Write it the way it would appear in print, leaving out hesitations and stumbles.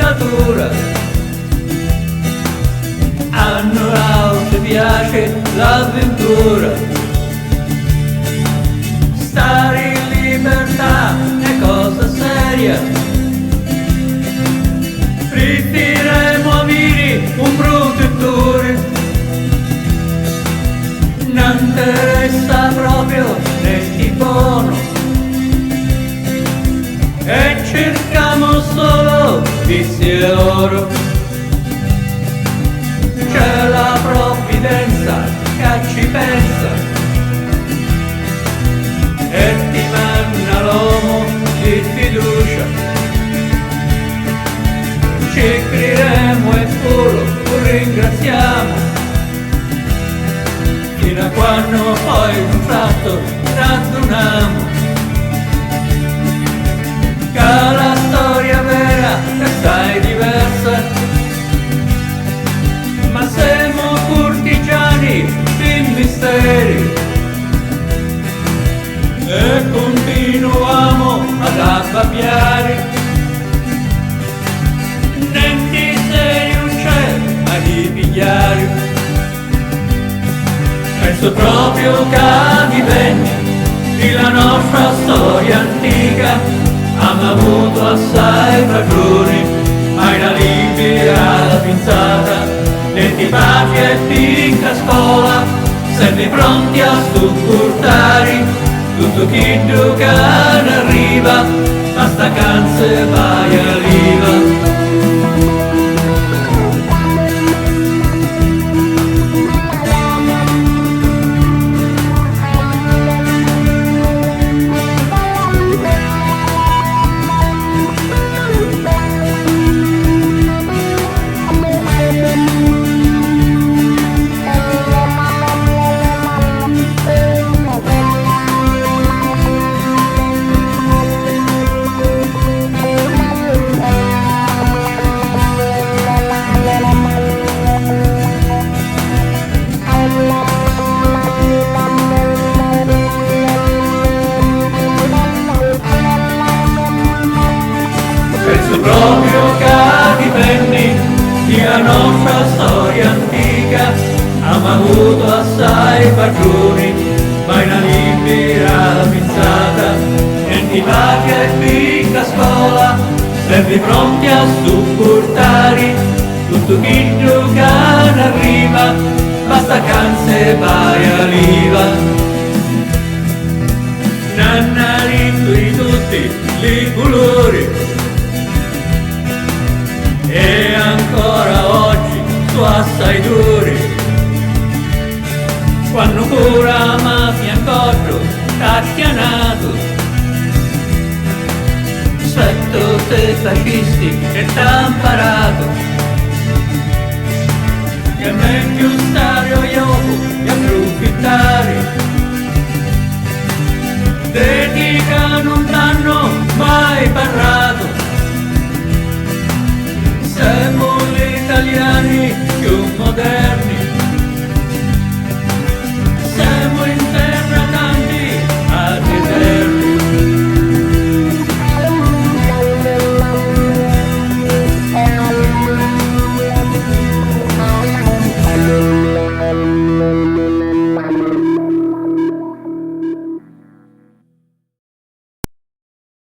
natura. A noi piace l'avventura, stare in libertà è cosa seria. Preferiremo avere un protettore, non interessa proprio né buono, e cerchiamo solo vizi e oro. C'è la provvidenza che ci pensa e ti manna l'uomo di fiducia. Ci crederemo e pure lo ringraziamo, fino a quando poi un tratto raduniamo. Che la storia vera è assai diversa, ma siamo cortigiani di misteri e continuiamo ad abbabbiare. Niente serio non c'è a ripigliare. Penso proprio che diventi la nostra storia antica. Abbiamo avuto assai ragioni, ma la libera la pinzata, e pace e picca scuola, sempre pronti a supportare tutto chi che arriva, ma sta canze vai a riva. Penso proprio che dipendi la nostra storia antica. Abbiamo avuto assai ragioni, ma una libera pensata, e ti pace e picca scuola, sempre pronti a supportare tutto chi che arriva, basta canse vai a riva. Nannarito di tutti i colori, e ancora oggi tu assai duri, quando pura mafia incontro t'ha chianato, svetto te fascisti e t'ha imparato, che è meglio stare oioco e approfittare, dedica non t'hanno mai parlato. Siamo gli italiani più moderni,